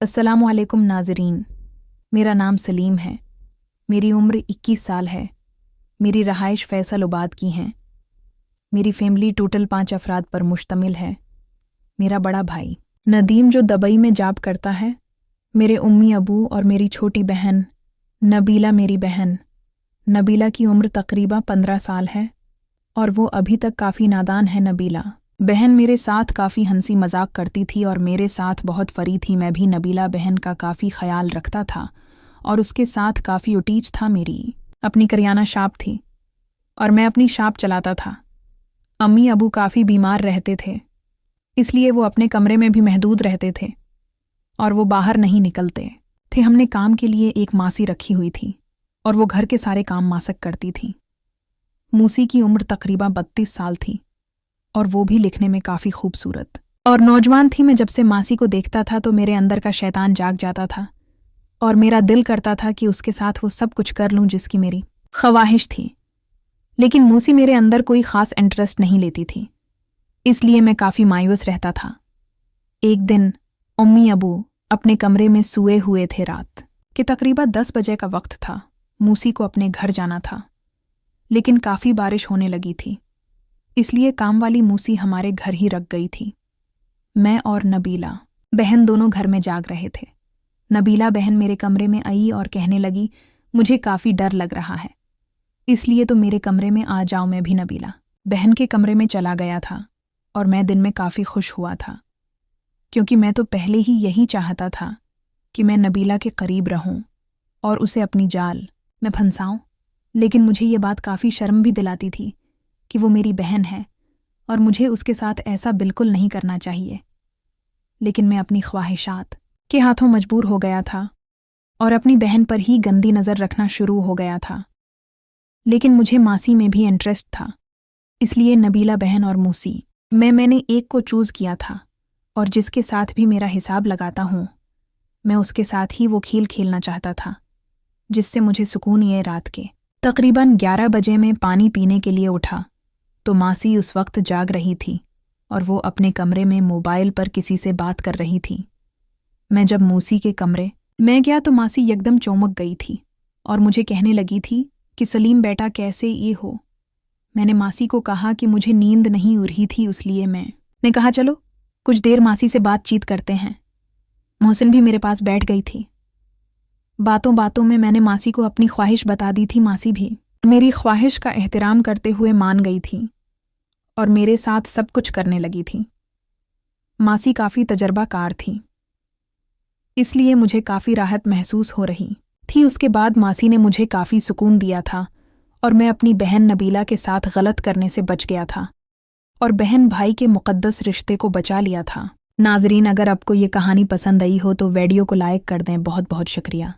अस्सलामुअलैकुम नाज़रीन, मेरा नाम सलीम है। मेरी उम्र 21 साल है। मेरी रहाइश फैसलाबाद की हैं। मेरी फैमिली टोटल 5 अफराद पर मुश्तमिल है। मेरा बड़ा भाई नदीम जो दुबई में जॉब करता है, मेरे उम्मी अबू और मेरी छोटी बहन नबीला। मेरी बहन नबीला की उम्र तकरीबन 15 साल है और वो अभी तक काफ़ी नादान है। नबीला बहन मेरे साथ काफ़ी हंसी मजाक करती थी और मेरे साथ बहुत फरी थी। मैं भी नबीला बहन का काफ़ी ख्याल रखता था और उसके साथ काफ़ी उटीज था। मेरी अपनी करियाना शॉप थी और मैं अपनी शॉप चलाता था। अम्मी अबू काफ़ी बीमार रहते थे, इसलिए वो अपने कमरे में भी महदूद रहते थे और वो बाहर नहीं निकलते थे। हमने काम के लिए एक मासी रखी हुई थी और वो घर के सारे काम मासक करती थी। मूसी की उम्र तकरीबन 32 साल थी और वो भी लिखने में काफ़ी खूबसूरत और नौजवान थी। मैं जब से मासी को देखता था तो मेरे अंदर का शैतान जाग जाता था और मेरा दिल करता था कि उसके साथ वो सब कुछ कर लूं जिसकी मेरी ख्वाहिश थी। लेकिन मूसी मेरे अंदर कोई ख़ास इंटरेस्ट नहीं लेती थी, इसलिए मैं काफ़ी मायूस रहता था। एक दिन उम्मी अबू अपने कमरे में सोए हुए थे। रात के तकरीबन 10 बजे का वक्त था। मूसी को अपने घर जाना था, लेकिन काफ़ी बारिश होने लगी थी, इसलिए काम वाली मूसी हमारे घर ही रख गई थी। मैं और नबीला बहन दोनों घर में जाग रहे थे। नबीला बहन मेरे कमरे में आई और कहने लगी, मुझे काफ़ी डर लग रहा है, इसलिए तो मेरे कमरे में आ जाओ। मैं भी नबीला बहन के कमरे में चला गया था और मैं दिन में काफ़ी खुश हुआ था, क्योंकि मैं तो पहले ही यही चाहता था कि मैं नबीला के करीब रहूं और उसे अपनी जाल में फंसाऊं। लेकिन मुझे ये बात काफ़ी शर्म भी दिलाती थी कि वो मेरी बहन है और मुझे उसके साथ ऐसा बिल्कुल नहीं करना चाहिए। लेकिन मैं अपनी ख्वाहिशात के हाथों मजबूर हो गया था और अपनी बहन पर ही गंदी नज़र रखना शुरू हो गया था। लेकिन मुझे मासी में भी इंटरेस्ट था, इसलिए नबीला बहन और मूसी मैंने एक को चूज़ किया था और जिसके साथ भी मेरा हिसाब लगाता हूँ, मैं उसके साथ ही वो खेल खेलना चाहता था जिससे मुझे सुकून। ये रात के तकरीबन 11 बजे में पानी पीने के लिए उठा तो मासी उस वक्त जाग रही थी और वो अपने कमरे में मोबाइल पर किसी से बात कर रही थी। मैं जब मूसी के कमरे में गया तो मासी एकदम चौंक गई थी और मुझे कहने लगी थी कि सलीम बेटा कैसे ये हो। मैंने मासी को कहा कि मुझे नींद नहीं उड़ रही थी, इसलिए मैंने कहा चलो कुछ देर मासी से बातचीत करते हैं। मोहसिन भी मेरे पास बैठ गई थी। बातों बातों में मैंने मासी को अपनी ख्वाहिश बता दी थी। मासी भी मेरी ख्वाहिश का एहतराम करते हुए मान गई थी और मेरे साथ सब कुछ करने लगी थी। मासी काफ़ी तजर्बाकार थी, इसलिए मुझे काफ़ी राहत महसूस हो रही थी। उसके बाद मासी ने मुझे काफ़ी सुकून दिया था और मैं अपनी बहन नबीला के साथ गलत करने से बच गया था और बहन भाई के मुक़द्दस रिश्ते को बचा लिया था। नाज़रीन, अगर आपको ये कहानी पसंद आई हो तो वीडियो को लाइक कर दें। बहुत बहुत शुक्रिया।